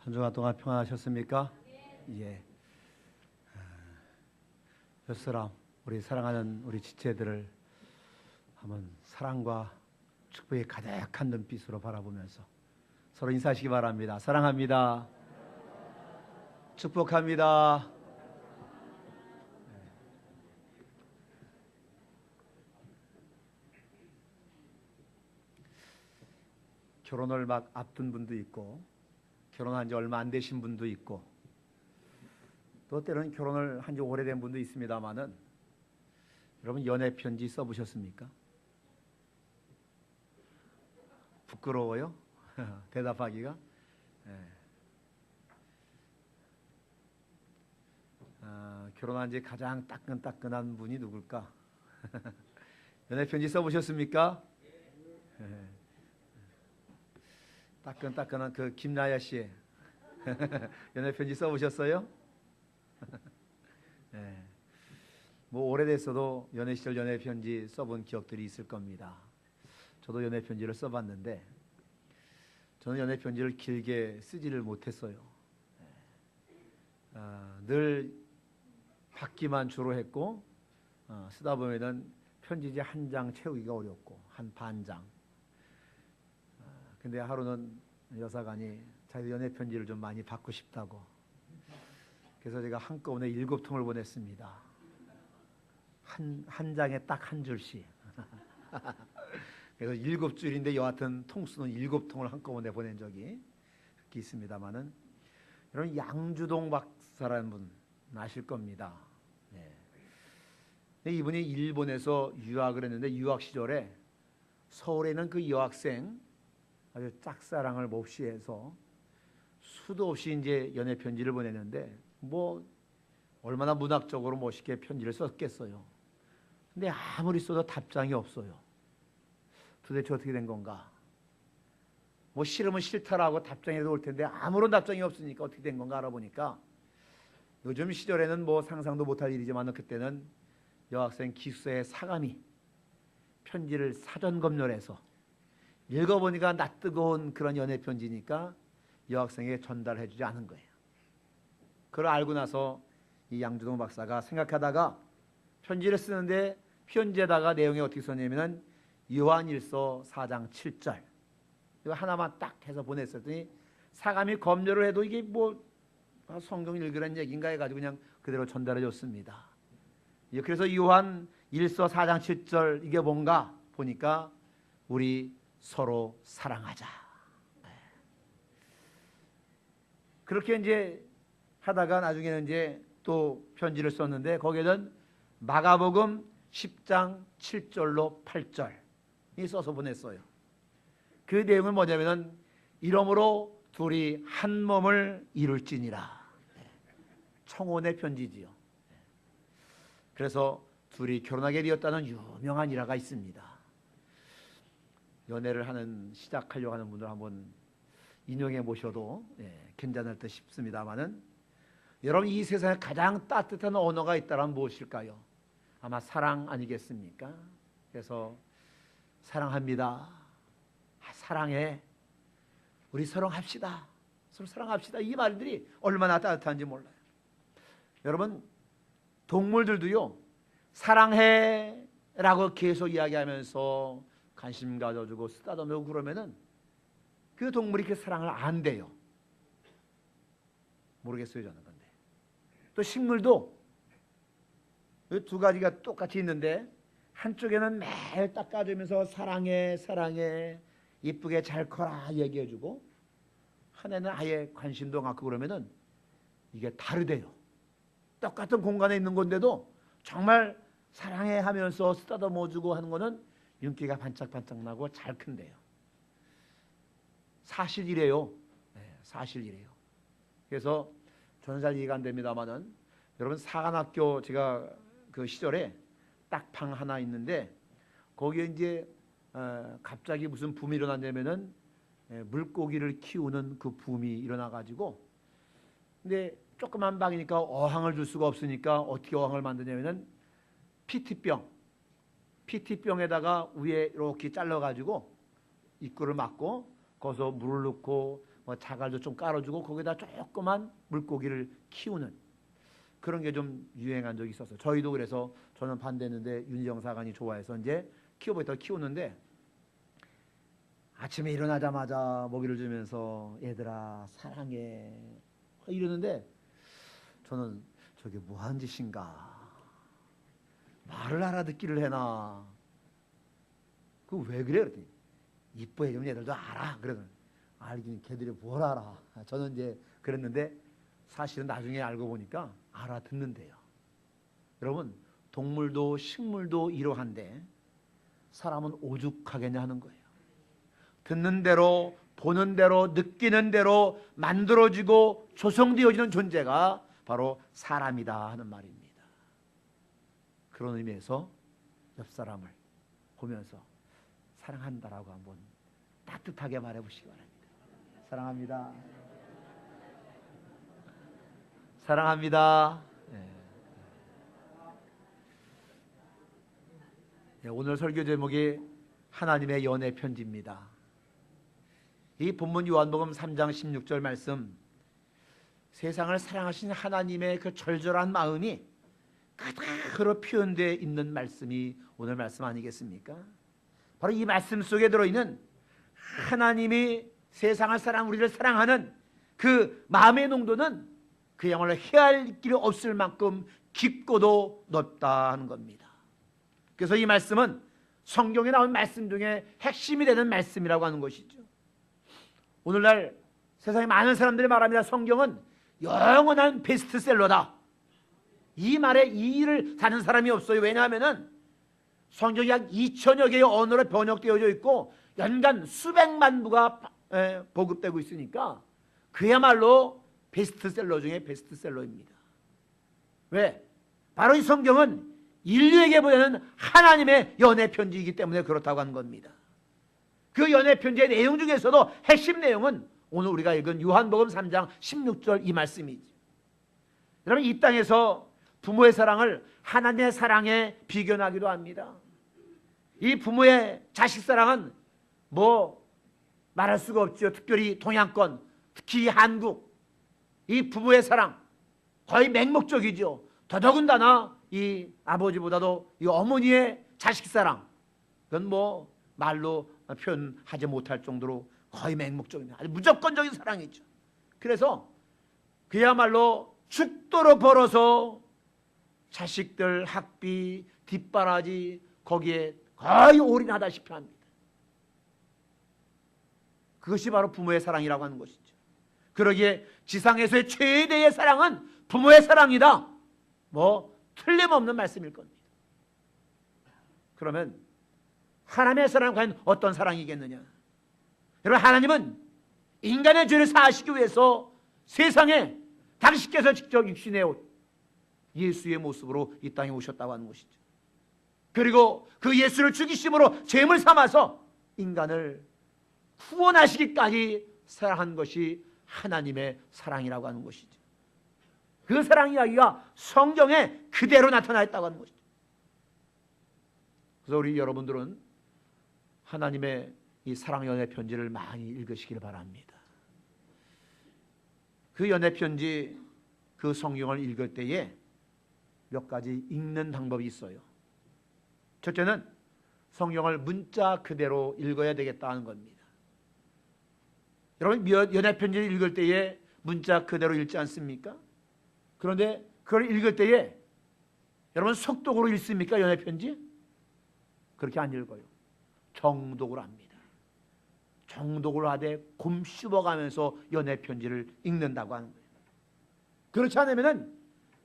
한 주간 동안 평안하셨습니까? 예. 햇사람, 우리 사랑하는 우리 지체들을 한번 사랑과 축복이 가득한 눈빛으로 바라보면서 서로 인사하시기 바랍니다. 사랑합니다. 축복합니다. 결혼을 막 앞둔 분도 있고 결혼한 지 얼마 안 되신 분도 있고 또 때로는 결혼을 한 지 오래된 분도 있습니다만은 여러분 연애 편지 써보셨습니까? 부끄러워요? 대답하기가? 결혼한 지 가장 따끈따끈한 분이 누굴까? 연애 편지 써보셨습니까? 따끈따끈한 그 김나야 씨 연애 편지 써보셨어요? 네. 뭐 오래됐어도 연애 시절 연애 편지 써본 기억들이 있을 겁니다. 저도 연애 편지를 써봤는데 저는 연애 편지를 길게 쓰지를 못했어요. 늘 받기만 주로 했고 쓰다 보면은 편지지 한 장 채우기가 어렵고 한 반 장. 근데 하루는 여사관이 자기 연애 편지를 좀 많이 받고 싶다고. 그래서 제가 한꺼번에 7통을 보냈습니다. 한 장에 딱 한 줄씩. 그래서 7줄인데 여하튼 통수는 7통을 한꺼번에 보낸 적이 있습니다만은 여러분 양주동 박사라는 분 아실 겁니다. 네. 이분이 일본에서 유학을 했는데 유학 시절에 서울에 있는 그 여학생 아주 짝사랑을 몹시 해서 수도 없이 이제 연애 편지를 보냈는데 뭐 얼마나 문학적으로 멋있게 편지를 썼겠어요. 근데 아무리 써도 답장이 없어요. 도대체 어떻게 된 건가? 뭐 싫으면 싫다라고 답장해도 올 텐데 아무런 답장이 없으니까 어떻게 된 건가 알아보니까 요즘 시절에는 뭐 상상도 못할 일이지만 그때는 여학생 기숙사에 사감이 편지를 사전 검열해서 읽어보니까 낯뜨거운 그런 연애 편지니까 여학생에게 전달해 주지 않은 거예요. 그걸 알고 나서 이 양주동 박사가 생각하다가 편지를 쓰는데 편지에다가 내용이 어떻게 썼냐면은 요한일서 4장 7절 이거 하나만 딱 해서 보냈었더니 사감이 검열을 해도 이게 뭐 성경 읽으라는 얘기인가 해가지고 그냥 그대로 전달해 줬습니다. 그래서 요한일서 4장 7절 이게 뭔가 보니까 우리 서로 사랑하자. 그렇게 이제 하다가 나중에는 이제 또 편지를 썼는데 거기에는 마가복음 10장 7절로 8절이 써서 보냈어요. 그 내용은 뭐냐면은 이러므로 둘이 한 몸을 이룰지니라. 청혼의 편지지요. 그래서 둘이 결혼하게 되었다는 유명한 일화가 있습니다. 연애를 시작하려고 하는 분들 한번 인용해 보셔도 괜찮을 듯 싶습니다만은 여러분 이 세상에 가장 따뜻한 언어가 있다면 무엇일까요? 아마 사랑 아니겠습니까? 그래서 사랑합니다. 사랑해. 우리 사랑합시다. 서로 사랑합시다. 이 말들이 얼마나 따뜻한지 몰라요. 여러분 동물들도요 사랑해 라고 계속 이야기하면서 관심 가져주고 쓰다듬고 그러면은 그 동물이 그 사랑을 안 돼요. 모르겠어요 저는. 근데 또 식물도 두 가지가 똑같이 있는데 한쪽에는 매일 닦아주면서 사랑해 사랑해 이쁘게 잘 커라 얘기해주고 하나는 아예 관심도 갖고 그러면은 이게 다르대요. 똑같은 공간에 있는 건데도 정말 사랑해 하면서 쓰다듬어주고 하는 거는 윤기가 반짝반짝 나고 잘 큰대요. 사실이래요. 사실이래요. 그래서 저는 잘 이해가 안 됩니다만은 여러분 사관학교 제가 그 시절에 딱 방 하나 있는데 거기에 이제 갑자기 무슨 붐이 일어났냐면은 물고기를 키우는 그 붐이 일어나 가지고 근데 조그만 방이니까 어항을 줄 수가 없으니까 어떻게 어항을 만드냐면은 PT병에다가 위에 이렇게 잘라 가지고 입구를 막고 거기서 물을 넣고 뭐 자갈도 좀 깔아주고 거기다 조그만 물고기를 키우는 그런 게 좀 유행한 적이 있었어요. 저희도 그래서 저는 반대했는데 윤희정 사관이 좋아해서 이제 키우는데 아침에 일어나자마자 먹이를 주면서 얘들아 사랑해 이러는데 저는 저게 뭐한 짓인가, 말을 알아듣기를 해나, 그 왜 그래 그랬더니 이뻐해주면 얘들도 알아. 그러더니 알긴 걔들이 뭘 알아. 저는 이제 그랬는데 사실은 나중에 알고 보니까 알아듣는데요. 여러분, 동물도 식물도 이러한데 사람은 오죽하겠냐 하는 거예요. 듣는 대로, 보는 대로, 느끼는 대로 만들어지고 조성되어지는 존재가 바로 사람이다 하는 말입니다. 그런 의미에서 옆 사람을 보면서 사랑한다라고 한번 따뜻하게 말해 보시기 바랍니다. 사랑합니다. 사랑합니다. 네, 오늘 설교 제목이 하나님의 연애 편지입니다. 이 본문 요한복음 3장 16절 말씀, 세상을 사랑하신 하나님의 그 절절한 마음이 그대로 표현되어 있는 말씀이 오늘 말씀 아니겠습니까? 바로 이 말씀 속에 들어있는 하나님이 세상을 우리를 사랑하는 그 마음의 농도는 그야말로 헤아릴 길이 없을 만큼 깊고도 넓다 하는 겁니다. 그래서 이 말씀은 성경에 나온 말씀 중에 핵심이 되는 말씀이라고 하는 것이죠. 오늘날 세상에 많은 사람들이 말합니다. 성경은 영원한 베스트셀러다. 이 말에 이의를 다는 사람이 없어요. 왜냐하면 성경이 약 2천여 개의 언어로 번역되어져 있고 연간 수백만 부가 보급되고 있으니까 그야말로 베스트셀러 중에 베스트셀러입니다. 왜? 바로 이 성경은 인류에게 보내는 하나님의 연애 편지이기 때문에 그렇다고 하는 겁니다. 그 연애 편지의 내용 중에서도 핵심 내용은 오늘 우리가 읽은 요한복음 3장 16절 이 말씀이죠. 여러분, 이 땅에서 부모의 사랑을 하나님의 사랑에 비견하기도 합니다. 이 부모의 자식 사랑은 뭐 말할 수가 없죠. 특별히 동양권, 특히 한국, 이 부모의 사랑 거의 맹목적이죠. 더더군다나 이 아버지보다도 이 어머니의 자식 사랑, 그건 뭐 말로 표현하지 못할 정도로 거의 맹목적입니다. 아주 무조건적인 사랑이죠. 그래서 그야말로 죽도록 벌어서 자식들 학비, 뒷바라지 거기에 거의 올인하다시피 합니다. 그것이 바로 부모의 사랑이라고 하는 것이죠. 그러기에 지상에서의 최대의 사랑은 부모의 사랑이다. 뭐 틀림없는 말씀일 겁니다. 그러면 하나님의 사랑은 과연 어떤 사랑이겠느냐? 여러분, 하나님은 인간의 죄를 사하시기 위해서 세상에 당신께서 직접 육신의 옷 예수의 모습으로 이 땅에 오셨다고 하는 것이죠. 그리고 그 예수를 죽이심으로 죄물 삼아서 인간을 구원하시기까지 사랑한 것이 하나님의 사랑이라고 하는 것이죠. 그 사랑 이야기가 성경에 그대로 나타나 있다고 하는 것이죠. 그래서 우리 여러분들은 하나님의 이 사랑 연애 편지를 많이 읽으시길 바랍니다. 그 연애 편지, 그 성경을 읽을 때에 몇 가지 읽는 방법이 있어요. 첫째는 성경을 문자 그대로 읽어야 되겠다는 겁니다. 여러분, 연애 편지를 읽을 때에 문자 그대로 읽지 않습니까? 그런데 그걸 읽을 때에 여러분 속독으로 읽습니까? 연애 편지? 그렇게 안 읽어요. 정독을 합니다. 정독을 하되 곰 씹어가면서 연애 편지를 읽는다고 하는 거예요. 그렇지 않으면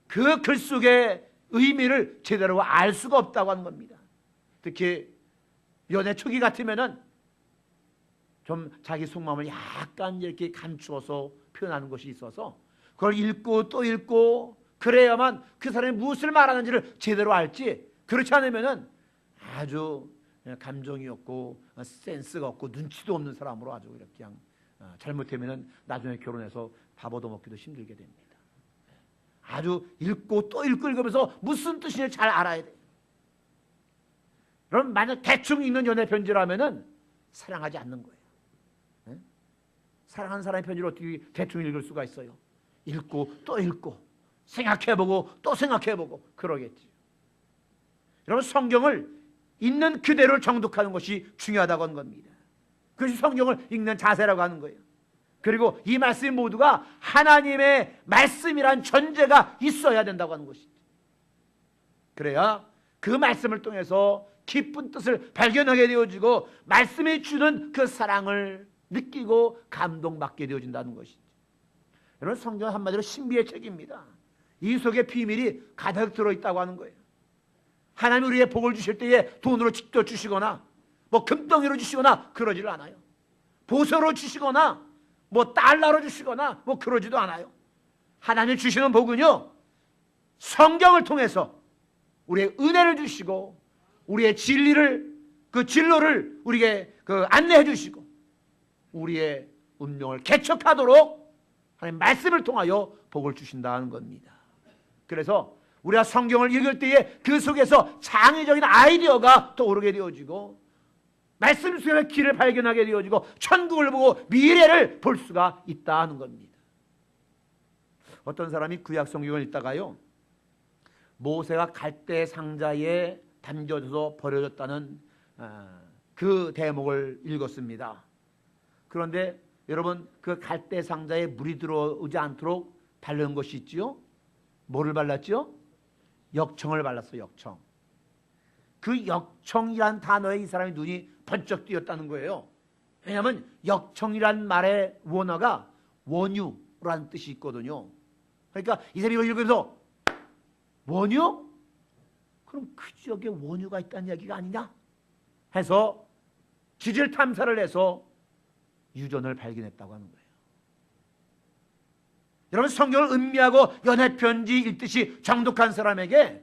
그 글 속의 의미를 제대로 알 수가 없다고 하는 겁니다. 특히 연애 초기 같으면은 좀 자기 속마음을 약간 이렇게 감추어서 표현하는 것이 있어서 그걸 읽고 또 읽고 그래야만 그 사람이 무엇을 말하는지를 제대로 알지, 그렇지 않으면은 아주 감정이 없고 센스가 없고 눈치도 없는 사람으로 아주 이렇게 그냥 잘못하면은 나중에 결혼해서 밥 얻어먹기도 힘들게 됩니다. 아주 읽고 또 읽고 읽으면서 무슨 뜻인지 잘 알아야 돼요. 그럼 만약 대충 읽는 연애 편지라면은 사랑하지 않는 거예요. 사랑하는 사람의 편지를 어떻게 대충 읽을 수가 있어요? 읽고 또 읽고 생각해보고 또 생각해보고 그러겠지. 여러분, 성경을 있는 그대로 정독하는 것이 중요하다고 하는 겁니다. 그것이 성경을 읽는 자세라고 하는 거예요. 그리고 이 말씀 모두가 하나님의 말씀이란 전제가 있어야 된다고 하는 것이죠. 그래야 그 말씀을 통해서 깊은 뜻을 발견하게 되어지고 말씀이 주는 그 사랑을 느끼고 감동받게 되어진다는 것이죠. 여러분, 성경은 한마디로 신비의 책입니다. 이 속에 비밀이 가득 들어있다고 하는 거예요. 하나님이 우리의 복을 주실 때에 돈으로 직접 주시거나 뭐 금덩이로 주시거나 그러지를 않아요. 보석으로 주시거나 뭐 달러로 주시거나 뭐 그러지도 않아요. 하나님 주시는 복은요, 성경을 통해서 우리의 은혜를 주시고 우리의 진리를, 그 진로를 우리에게 안내해 주시고 우리의 운명을 개척하도록 하나님 말씀을 통하여 복을 주신다는 겁니다. 그래서 우리가 성경을 읽을 때에 그 속에서 창의적인 아이디어가 떠오르게 되어지고 말씀 속에서 길을 발견하게 되어지고 천국을 보고 미래를 볼 수가 있다는 겁니다. 어떤 사람이 구약 성경을 읽다가요, 모세가 갈대 상자에 담겨져서 버려졌다는 그 대목을 읽었습니다. 그런데 여러분, 그 갈대 상자에 물이 들어오지 않도록 바른 것이 있지요. 뭐를 발랐지요? 역청을 발랐어. 역청. 그 역청이란 단어에 이 사람의 눈이 번쩍 띄었다는 거예요. 왜냐하면 역청이란 말의 원어가 원유라는 뜻이 있거든요. 그러니까 이 사람이 이걸 읽으면서 원유? 그럼 그 지역에 원유가 있다는 이야기가 아니냐? 해서 지질 탐사를 해서 유전을 발견했다고 하는 거예요. 여러분, 성경을 음미하고 연애편지 읽듯이 정독한 사람에게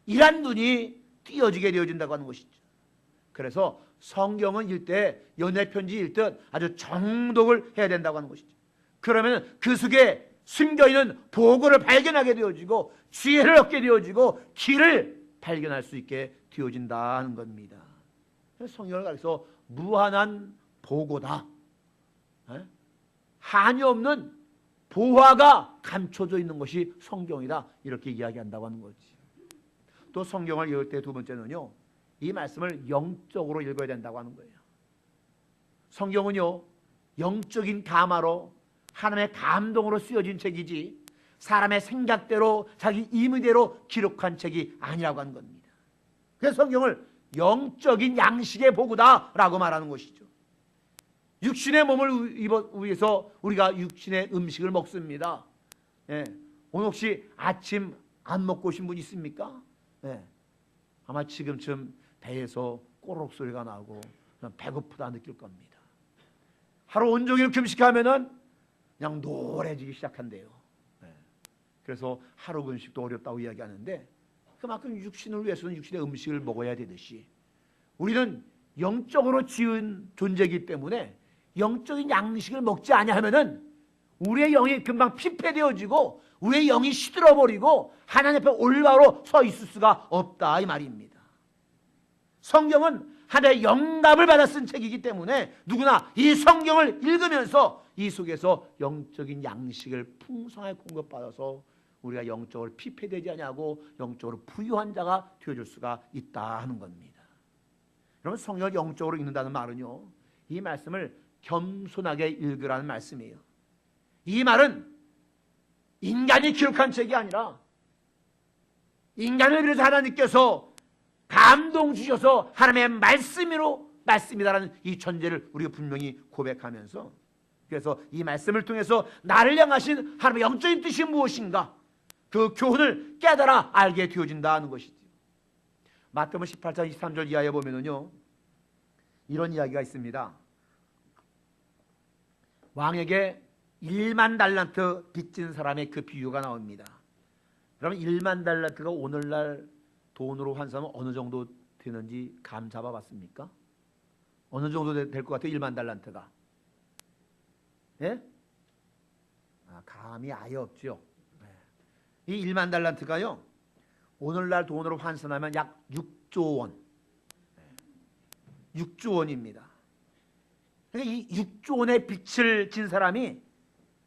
이란 눈이 띄어지게 되어진다고 하는 것이죠. 그래서 성경은 읽을 때 연애편지 읽듯 아주 정독을 해야 된다고 하는 것이죠. 그러면 그 속에 숨겨있는 보고를 발견하게 되어지고 지혜를 얻게 되어지고 길을 발견할 수 있게 되어진다는 겁니다. 성경을 가리켜 무한한 보고다, 한이 없는 보화가 감춰져 있는 것이 성경이다, 이렇게 이야기한다고 하는 거지. 또 성경을 읽을 때 두 번째는요, 이 말씀을 영적으로 읽어야 된다고 하는 거예요. 성경은요, 영적인 감화로 하나님의 감동으로 쓰여진 책이지 사람의 생각대로 자기 임의대로 기록한 책이 아니라고 하는 겁니다. 그래서 성경을 영적인 양식의 보고다라고 말하는 것이죠. 육신의 몸을 위해서 우리가 육신의 음식을 먹습니다. 예. 오늘 혹시 아침 안 먹고 오신 분 있습니까? 예. 아마 지금쯤 배에서 꼬르륵 소리가 나고 배고프다 느낄 겁니다. 하루 온종일 금식하면은 그냥 노래지기 시작한대요. 예. 그래서 하루 금식도 어렵다고 이야기하는데, 그만큼 육신을 위해서는 육신의 음식을 먹어야 되듯이 우리는 영적으로 지은 존재이기 때문에 영적인 양식을 먹지 아니하면은 우리의 영이 금방 피폐되어지고 우리의 영이 시들어버리고 하나님 앞에 올바로 서 있을 수가 없다, 이 말입니다. 성경은 하나의 영감을 받아 쓴 책이기 때문에 누구나 이 성경을 읽으면서 이 속에서 영적인 양식을 풍성하게 공급받아서 우리가 영적으로 피폐되지 아니하고 영적으로 부유한 자가 되어줄 수가 있다 하는 겁니다. 여러분, 성경을 영적으로 읽는다는 말은요, 이 말씀을 겸손하게 읽으라는 말씀이에요. 이 말은 인간이 기록한 책이 아니라 인간을 위해서 하나님께서 감동 주셔서 하나님의 말씀이다라는 이 전제를 우리가 분명히 고백하면서, 그래서 이 말씀을 통해서 나를 향하신 하나님의 영적인 뜻이 무엇인가, 그 교훈을 깨달아 알게 되어진다는 것이죠. 마태복음 18장 23절 이하에 보면은요, 이런 이야기가 있습니다. 왕에게 1만 달란트 빚진 사람의 그 비유가 나옵니다. 그러면 1만 달란트가 오늘날 돈으로 환산하면 어느 정도 되는지 감 잡아봤습니까? 어느 정도 될 것 같아요? 1만 달란트가. 예? 감이 아예 없죠. 이 1만 달란트가요, 오늘날 돈으로 환산하면 약 6조 원. 6조 원입니다. 그러니까 이 6조 원의 빚을 진 사람이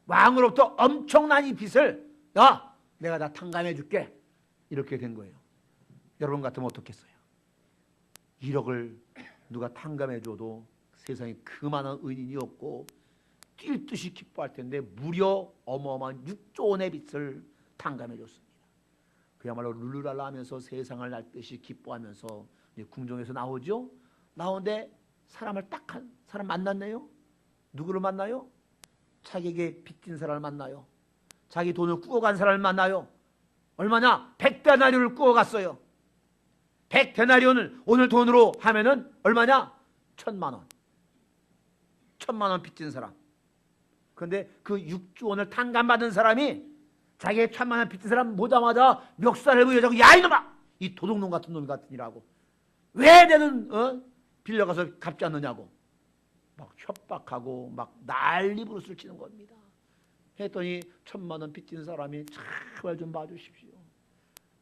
왕으로부터 엄청난 이 빚을 내가 다 탕감해 줄게 이렇게 된 거예요. 여러분 같으면 어떻겠어요? 1억을 누가 탕감해 줘도 세상에 그만한 의인이 없고 뛸 듯이 기뻐할 텐데 무려 어마어마한 6조 원의 빚을 탕감해 줬습니다. 그야말로 룰루랄라 하면서 세상을 날듯이 기뻐하면서 이제 궁정에서 나오죠. 나오는데 사람을 딱 한 사람 만났네요. 누구를 만나요? 자기에게 빚진 사람을 만나요. 자기 돈을 꾸어간 사람을 만나요. 얼마냐? 100데나리온을 꾸어갔어요. 100데나리온을 오늘 돈으로 하면은 얼마냐? 1000만 원 빚진 사람. 그런데 그 6조 원을 탕감받은 사람이 자기의 1000만 원 빚진 사람 보자마자 멱살을 부여자고 야 이놈아! 이 도둑놈 같은 놈 같으니라고. 왜 내 돈 빌려가서 갚지 않느냐고. 막 협박하고 막 난리 부르스를 치는 겁니다. 했더니 1000만 원 빚진 사람이 제발 좀 봐주십시오.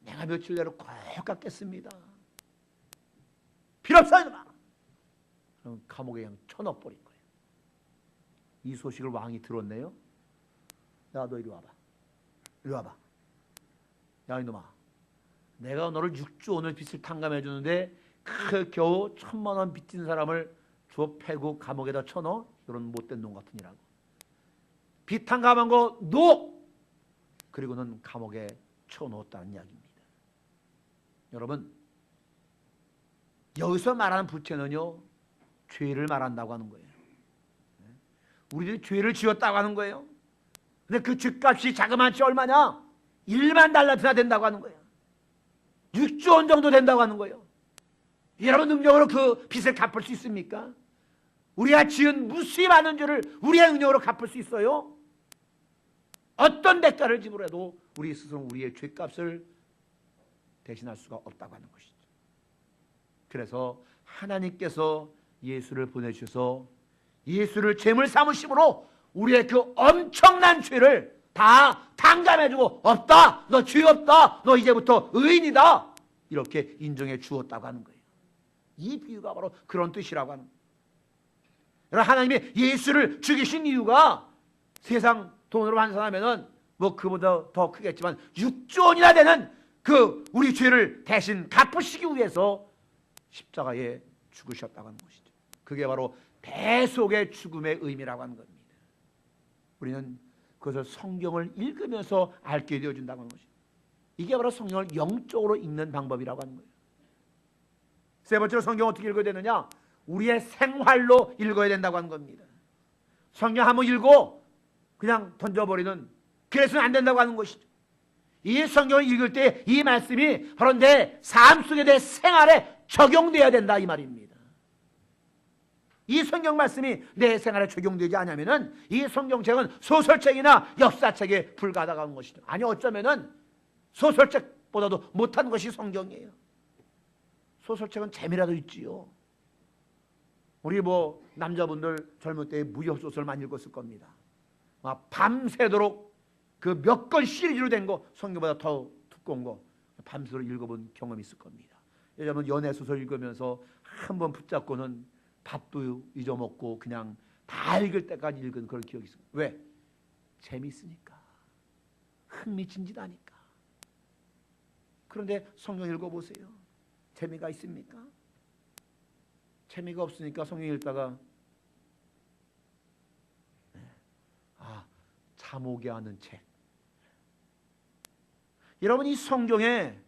내가 며칠 내로 꼭 갚겠습니다. 필요 없어요 이놈아. 그럼 감옥에 그냥 쳐넣어버린 거예요. 이 소식을 왕이 들었네요. 야 너 이리 와봐. 이리 와봐. 야 이놈아, 내가 너를 6조 원의 빚을 탕감해 주는데 그 겨우 1000만 원 빚진 사람을 줘 패고 감옥에다 쳐넣어? 이런 못된 놈 같으니라고. 빚 탕감한 거 노! 그리고는 감옥에 쳐넣었다는 이야기입니다. 여러분, 여기서 말하는 부채는요, 죄를 말한다고 하는 거예요. 우리들이 죄를 지었다고 하는 거예요. 근데 그 죄값이 자그마치 얼마냐? 1만 달란트나 된다고 하는 거예요. 6조 원 정도 된다고 하는 거예요. 여러분 능력으로 그 빚을 갚을 수 있습니까? 우리가 지은 무수히 많은 죄를 우리의 능력으로 갚을 수 있어요? 어떤 대가를 지불해도 우리 스스로 우리의 죄값을 대신할 수가 없다고 하는 것이죠. 그래서 하나님께서 예수를 보내주셔서 예수를 제물 삼으심으로 우리의 그 엄청난 죄를 다 탕감해주고 없다, 너 죄 없다, 너 이제부터 의인이다 이렇게 인정해 주었다고 하는 거예요. 이 비유가 바로 그런 뜻이라고 하는 거예요. 여러분, 하나님이 예수를 죽이신 이유가 세상 돈으로 환산하면은 뭐 그보다 더 크겠지만 6조 원이나 되는 그 우리 죄를 대신 갚으시기 위해서 십자가에 죽으셨다고 하는 것이죠. 그게 바로 대속의 죽음의 의미라고 하는 겁니다. 우리는 그것을 성경을 읽으면서 알게 되어준다고 하는 것이죠. 이게 바로 성경을 영적으로 읽는 방법이라고 하는 거예요. 세 번째로 성경 어떻게 읽어야 되느냐? 우리의 생활로 읽어야 된다고 하는 겁니다. 성경 한번 읽고 그냥 던져버리는, 그래서는 안 된다고 하는 것이죠. 이 성경을 읽을 때 이 말씀이 바로 내 삶 속에, 내 생활에 적용돼야 된다 이 말입니다. 이 성경 말씀이 내 생활에 적용되지 않으면은 이 성경책은 소설책이나 역사책에 불과하다는 것이죠. 아니 어쩌면은 소설책보다도 못한 것이 성경이에요. 소설책은 재미라도 있지요. 우리 뭐 남자분들 젊을 때 무협소설 많이 읽었을 겁니다. 밤새도록 그 몇 권 시리즈로 된 거, 성경보다 더 두꺼운 거 밤새도록 읽어본 경험이 있을 겁니다. 예전에 연애소설 읽으면서 한번 붙잡고는 밥도 잊어먹고 그냥 다 읽을 때까지 읽은 그런 기억이 있어요. 왜? 재미있으니까, 흥미진진하니까. 그런데 성경 읽어보세요. 재미가 있습니까? 재미가 없으니까 성경 읽다가 잠오게 하는 책. 여러분, 이 성경에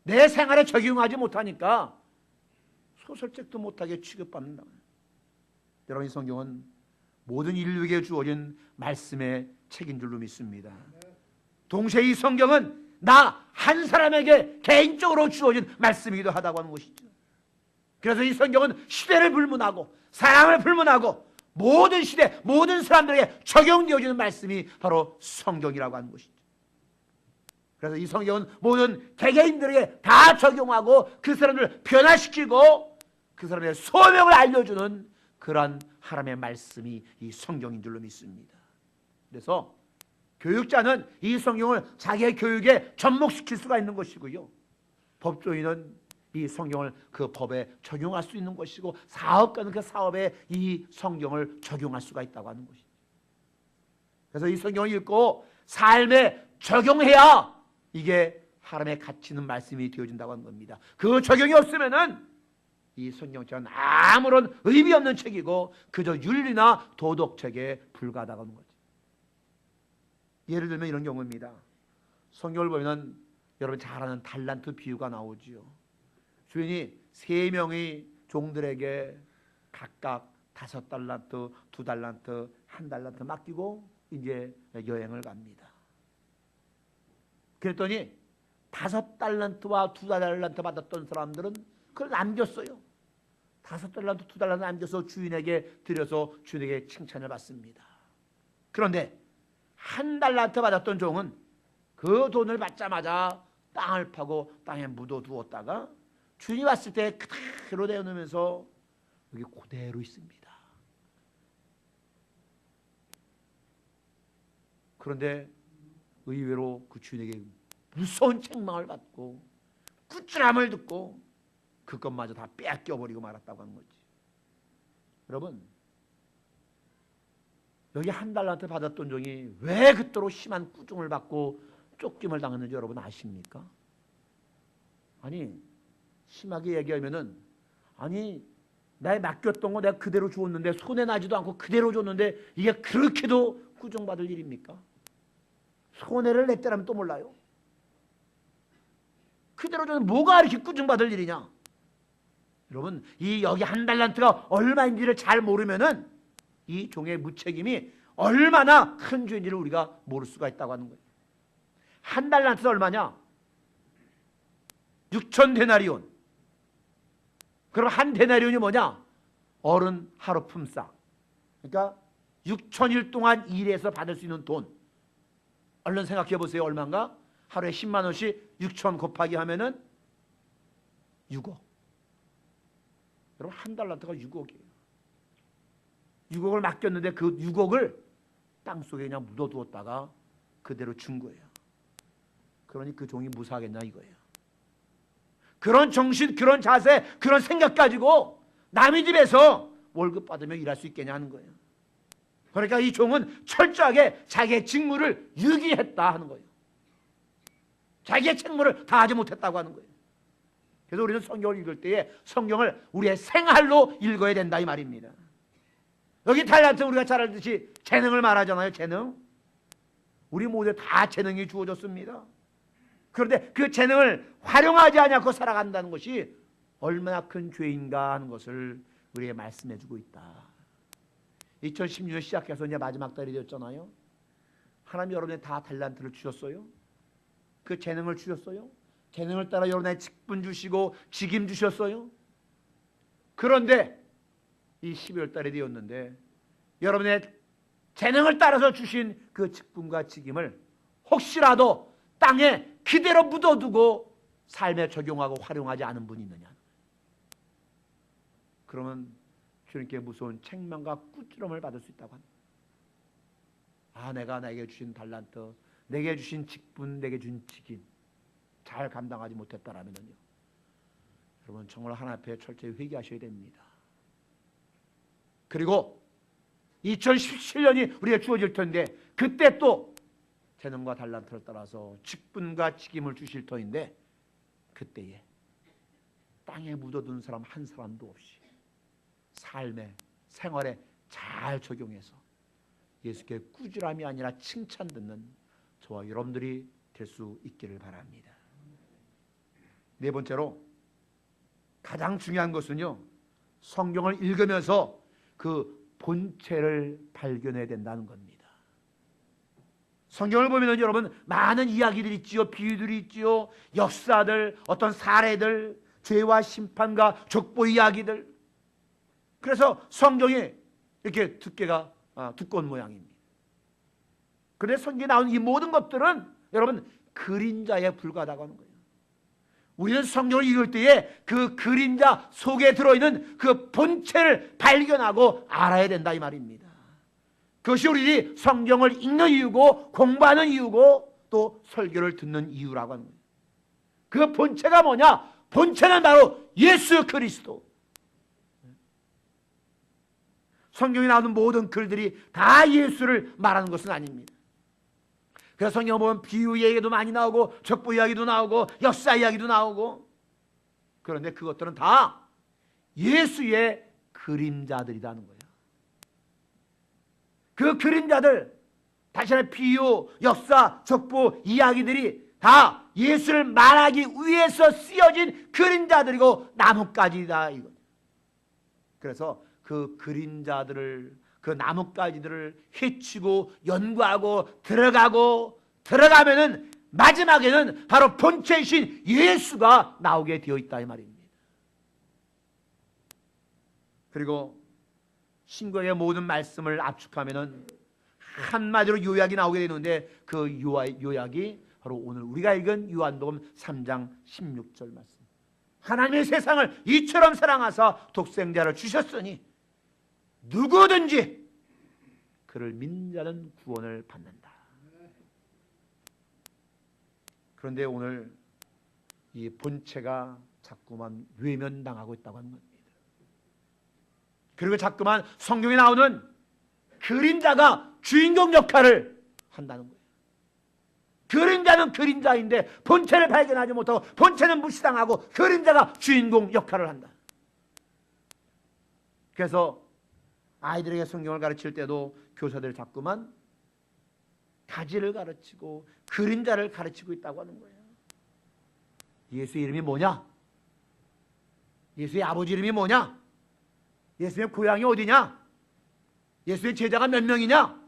내 생활에 적용하지 못하니까 소설책도 못하게 취급받는다. 여러분, 이 성경은 모든 인류에게 주어진 말씀의 책인 줄로 믿습니다. 동시에 이 성경은 나 한 사람에게 개인적으로 주어진 말씀이기도 하다고 하는 것이죠. 그래서 이 성경은 시대를 불문하고 사람을 불문하고 모든 시대, 모든 사람들에게 적용되어지는 말씀이 바로 성경이라고 하는 것이죠. 그래서 이 성경은 모든 개개인들에게 다 적용하고 그 사람들을 변화시키고 그 사람의 소명을 알려주는 그러한 하나님의 말씀이 이 성경인 줄로 믿습니다. 그래서 교육자는 이 성경을 자기의 교육에 접목시킬 수가 있는 것이고요. 법조인은 이 성경을 그 법에 적용할 수 있는 것이고 사업가는 그 사업에 이 성경을 적용할 수가 있다고 하는 것이죠. 그래서 이 성경을 읽고 삶에 적용해야 이게 하나님의 가치 있는 말씀이 되어진다고 하는 겁니다. 그 적용이 없으면은 이 성경책은 아무런 의미 없는 책이고 그저 윤리나 도덕책에 불과하다고 하는 거죠. 예를 들면 이런 경우입니다. 성경을 보면 여러분 잘 아는 달란트 비유가 나오지요. 주인이 3명의 종들에게 각각 5달란트, 2달란트, 1달란트 맡기고 이제 여행을 갑니다. 그랬더니 5달란트와 2달란트 받았던 사람들은 그걸 남겼어요. 5달란트, 2달란트 남겨서 주인에게 드려서 주인에게 칭찬을 받습니다. 그런데 1달란트 받았던 종은 그 돈을 받자마자 땅을 파고 땅에 묻어두었다가 주인이 왔을 때 그대로 내어놓으면서 여기 그대로 있습니다. 그런데 의외로 그 주인에게 무서운 책망을 받고 꾸지람을 듣고 그것마저 다 빼앗겨버리고 말았다고 하는 거지. 여러분, 여기 1달란트 받았던 종이 왜 그토록 심한 꾸중을 받고 쫓김을 당했는지 여러분 아십니까? 아니, 심하게 얘기하면은 아니 나에 맡겼던 거 내가 그대로 주었는데 손해 나지도 않고 그대로 줬는데 이게 그렇게도 꾸중받을 일입니까? 손해를 냈더라면 또 몰라요. 그대로 줬는데 뭐가 이렇게 꾸중받을 일이냐? 여러분, 이 여기 1달란트가 얼마인지를 잘 모르면은 이 종의 무책임이 얼마나 큰 죄인지를 우리가 모를 수가 있다고 하는 거예요. 1달란트가 얼마냐? 6,000데나리온. 그럼 1데나리온이 뭐냐? 어른 하루 품삯. 그러니까 6,000일 동안 일해서 받을 수 있는 돈. 얼른 생각해 보세요. 얼마인가? 하루에 10만 원씩 6,000 곱하기 하면은 6억. 여러분, 1달란트가 6억이에요. 6억을 맡겼는데 그 6억을 땅속에 그냥 묻어두었다가 그대로 준 거예요. 그러니 그 종이 무사하겠냐 이거예요. 그런 정신, 그런 자세, 그런 생각 가지고 남의 집에서 월급 받으며 일할 수 있겠냐 하는 거예요. 그러니까 이 종은 철저하게 자기의 직무를 유기했다 하는 거예요. 자기의 책무를 다하지 못했다고 하는 거예요. 그래서 우리는 성경을 읽을 때에 성경을 우리의 생활로 읽어야 된다 이 말입니다. 여기 달란트 우리가 잘 알듯이 재능을 말하잖아요. 재능. 우리 모두 다 재능이 주어졌습니다. 그런데 그 재능을 활용하지 않고 살아간다는 것이 얼마나 큰 죄인가 하는 것을 우리에게 말씀해 주고 있다. 2016년 시작해서 이제 마지막 달이 되었잖아요. 하나님 여러분에 다 달란트를 주셨어요. 그 재능을 주셨어요. 재능을 따라 여러분의 직분 주시고 직임 주셨어요. 그런데 이 12월 달이 되었는데 여러분의 재능을 따라서 주신 그 직분과 직임을 혹시라도 땅에 그대로 묻어두고 삶에 적용하고 활용하지 않은 분이 있느냐? 그러면 주님께 무서운 책망과 꾸지람을 받을 수 있다고 합니다. 아, 내가 나에게 주신 달란트, 내게 주신 직분, 내게 준 직임 잘 감당하지 못했다라면요, 여러분 정말 하나님 앞에 철저히 회개하셔야 됩니다. 그리고 2017년이 우리가 주어질 텐데 그때 또 재능과 달란트를 따라서 직분과 직임을 주실 터인데 그때에 땅에 묻어둔 사람 한 사람도 없이 삶에 생활에 잘 적용해서 예수께 꾸지람이 아니라 칭찬 듣는 저와 여러분들이 될 수 있기를 바랍니다. 네 번째로 가장 중요한 것은요, 성경을 읽으면서 그 본체를 발견해야 된다는 겁니다. 성경을 보면 여러분 많은 이야기들이 있지요. 비유들이 있지요. 역사들, 어떤 사례들, 죄와 심판과 족보 이야기들. 그래서 성경이 이렇게 두꺼운 모양입니다. 그런데 성경에 나오는 이 모든 것들은 여러분 그림자에 불과하다고 하는 거예요. 우리는 성경을 읽을 때에 그 그림자 속에 들어있는 그 본체를 발견하고 알아야 된다 이 말입니다. 그것이 우리들이 성경을 읽는 이유고 공부하는 이유고 또 설교를 듣는 이유라고 하는 거예요. 그 본체가 뭐냐? 본체는 바로 예수 그리스도. 성경에 나오는 모든 글들이 다 예수를 말하는 것은 아닙니다. 그래서 성경 보면 비유 이야기도 많이 나오고 족보 이야기도 나오고 역사 이야기도 나오고, 그런데 그것들은 다 예수의 그림자들이라는 거예요. 그 그림자들, 다시 한번 비유, 역사, 족보 이야기들이 다 예수를 말하기 위해서 쓰여진 그림자들이고 나뭇가지다 이거죠. 그래서 그 그림자들을, 그 나뭇가지들을 헤치고 연구하고 들어가면은 마지막에는 바로 본체이신 예수가 나오게 되어 있다 이 말입니다. 그리고 신구약의 모든 말씀을 압축하면은 한마디로 요약이 나오게 되는데, 그 요약이 바로 오늘 우리가 읽은 요한복음 3장 16절 말씀. 하나님의 세상을 이처럼 사랑하사 독생자를 주셨으니 누구든지 그를 믿는 자는 구원을 받는다. 그런데 오늘 이 본체가 자꾸만 외면당하고 있다고 하는 겁니다. 그리고 자꾸만 성경에 나오는 그림자가 주인공 역할을 한다는 거예요. 그림자는 그림자인데 본체를 발견하지 못하고 본체는 무시당하고 그림자가 주인공 역할을 한다. 그래서 아이들에게 성경을 가르칠 때도 교사들 자꾸만 가지를 가르치고 그림자를 가르치고 있다고 하는 거예요. 예수의 이름이 뭐냐? 예수의 아버지 이름이 뭐냐? 예수의 고향이 어디냐? 예수의 제자가 몇 명이냐?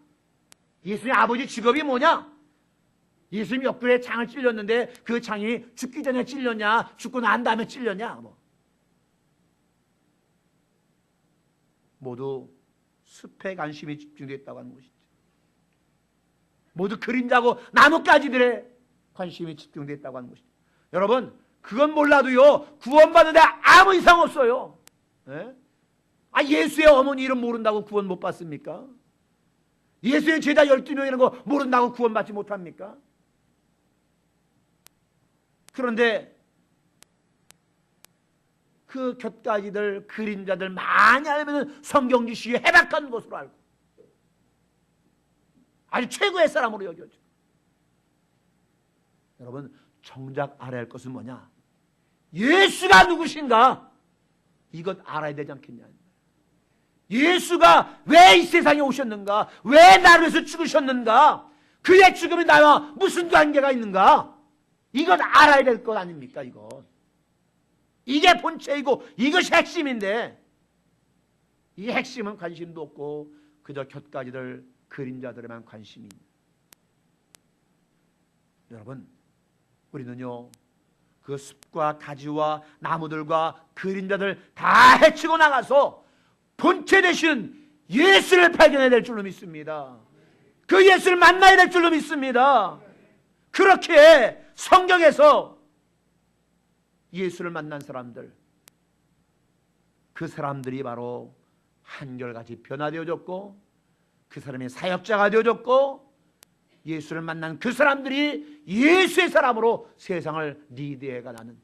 예수의 아버지 직업이 뭐냐? 예수님 옆구리에 창을 찔렸는데 그 창이 죽기 전에 찔렸냐? 죽고 난 다음에 찔렸냐? 모두 숲에 관심이 집중되어 있다고 하는 것이죠. 모두 그림자고 나뭇가지들의 관심이 집중되어 있다고 하는 것이죠. 여러분, 그건 몰라도요, 구원받는데 아무 이상 없어요. 예? 예수의 어머니 이름 모른다고 구원 못 받습니까? 예수의 제자 12명이라는 거 모른다고 구원받지 못합니까? 그런데 그 곁가지들, 그림자들 많이 알면 성경 지식이 해박한 것으로 알고 아주 최고의 사람으로 여겨져. 여러분, 정작 알아야 할 것은 뭐냐? 예수가 누구신가? 이것 알아야 되지 않겠냐? 예수가 왜 이 세상에 오셨는가? 왜 나를 위해서 죽으셨는가? 그의 죽음이 나와 무슨 관계가 있는가? 이것 알아야 될 것 아닙니까? 이게 본체이고 이것이 핵심인데, 이 핵심은 관심도 없고 그저 곁가지들 그림자들에만 관심이 있는. 여러분, 우리는요, 그 숲과 가지와 나무들과 그림자들 다 해치고 나가서 본체 되신 예수를 발견해야 될 줄로 믿습니다. 그 예수를 만나야 될 줄로 믿습니다. 그렇게 성경에서 예수를 만난 사람들, 그 사람들이 바로 한결같이 변화되어졌고, 그 사람이 사역자가 되어졌고, 예수를 만난 그 사람들이 예수의 사람으로 세상을 리드해가는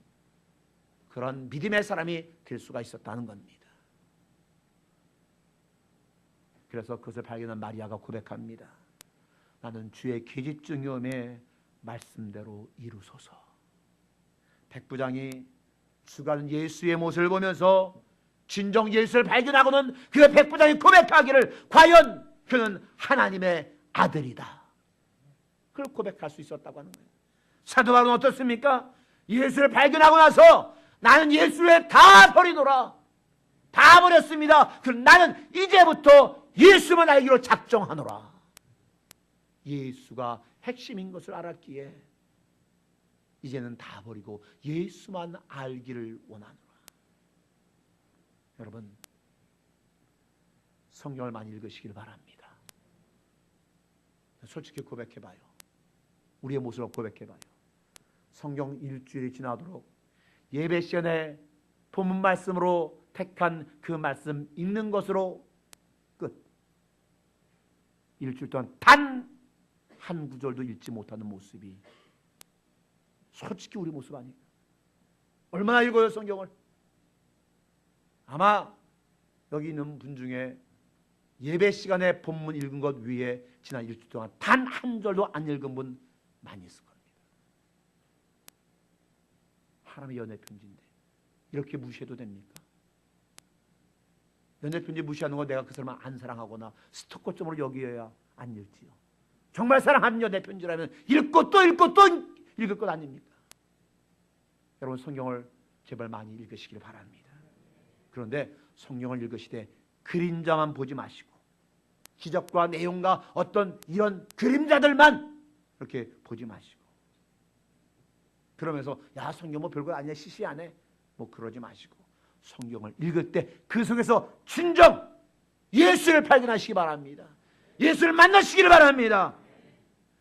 그런 믿음의 사람이 될 수가 있었다는 겁니다. 그래서 그것을 발견한 마리아가 고백합니다. 나는 주의 계집종이오매 말씀대로 이루소서. 백부장이 죽어가는 예수의 모습을 보면서 진정 예수를 발견하고는 그 백부장이 고백하기를 과연 그는 하나님의 아들이다, 그걸 고백할 수 있었다고 하는 거예요. 사도 바울은 어떻습니까? 예수를 발견하고 나서 나는 예수를 다 버리노라, 다 버렸습니다. 그럼 나는 이제부터 예수만 알기로 작정하노라. 예수가 핵심인 것을 알았기에 이제는 다 버리고 예수만 알기를 원하노라. 여러분, 성경을 많이 읽으시길 바랍니다. 솔직히 고백해봐요. 우리의 모습을 고백해봐요. 성경 일주일이 지나도록 예배 시간에 본문 말씀으로 택한 그 말씀 읽는 것으로 끝. 일주일 동안 단 한 구절도 읽지 못하는 모습이 솔직히 우리 모습 아니에요. 얼마나 읽어요 성경을? 아마 여기 있는 분 중에 예배 시간에 본문 읽은 것 위에 지난 일주일 동안 단 한 절도 안 읽은 분 많이 있을 겁니다. 하나님의 연애 편지인데 이렇게 무시해도 됩니까? 연애 편지 무시하는 거 내가 그 사람을 안 사랑하거나 스토커점으로 여겨야 안 읽지요. 정말 사랑하는 연애 편지라면 읽고 또 읽고 또 읽을 것 아닙니까? 여러분 성경을 제발 많이 읽으시길 바랍니다. 그런데 성경을 읽으시되 그림자만 보지 마시고 기적과 내용과 어떤 이런 그림자들만 그렇게 보지 마시고 그러면서 야 성경 뭐 별거 아니야 시시하네 뭐 그러지 마시고 성경을 읽을 때 그 속에서 진정 예수를 발견하시기 바랍니다. 예수를 만나시기를 바랍니다.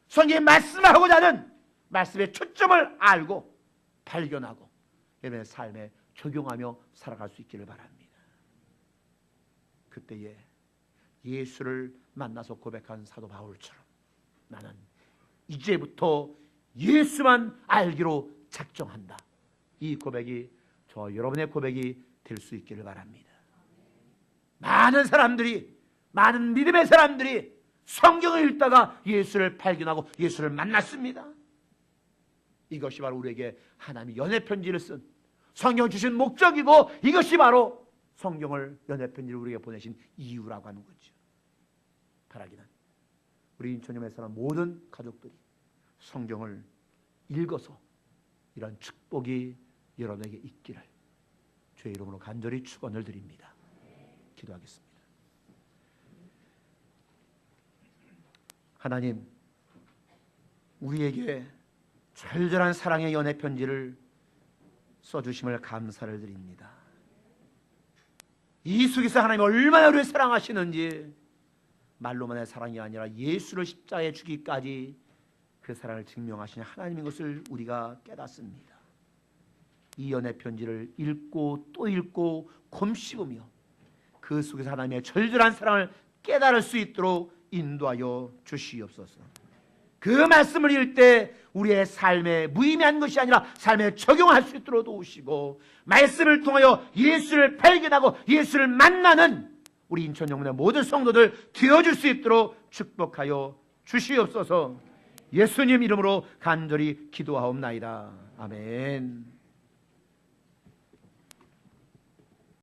성경이 말씀하고자 하는 말씀의 초점을 알고 발견하고 여러분의 삶에 적용하며 살아갈 수 있기를 바랍니다. 그때에 예수를 만나서 고백한 사도 바울처럼 나는 이제부터 예수만 알기로 작정한다. 이 고백이 저 여러분의 고백이 될 수 있기를 바랍니다. 많은 사람들이 많은 믿음의 사람들이 성경을 읽다가 예수를 발견하고 예수를 만났습니다. 이것이 바로 우리에게 하나님이 연애 편지를 쓴 성경을 주신 목적이고 이것이 바로 성경을 연애 편지를 우리에게 보내신 이유라고 하는 거죠. 바라기는 우리 인천점에 사는 모든 가족들이 성경을 읽어서 이런 축복이 여러분에게 있기를 주의 이름으로 간절히 축원을 드립니다. 기도하겠습니다. 하나님, 우리에게 절절한 사랑의 연애 편지를 써주심을 감사를 드립니다. 이 속에서 하나님 얼마나 우리를 사랑하시는지 말로만의 사랑이 아니라 예수를 십자가에 주기까지 그 사랑을 증명하신 하나님인 것을 우리가 깨닫습니다. 이 연애 편지를 읽고 또 읽고 곰씹으며 그 속에서 하나님의 절절한 사랑을 깨달을 수 있도록 인도하여 주시옵소서. 그 말씀을 읽을 때 우리의 삶에 무의미한 것이 아니라 삶에 적용할 수 있도록 도우시고 말씀을 통하여 예수를 발견하고 예수를 만나는 우리 인천영문의 모든 성도들 되어줄 수 있도록 축복하여 주시옵소서. 예수님 이름으로 간절히 기도하옵나이다. 아멘.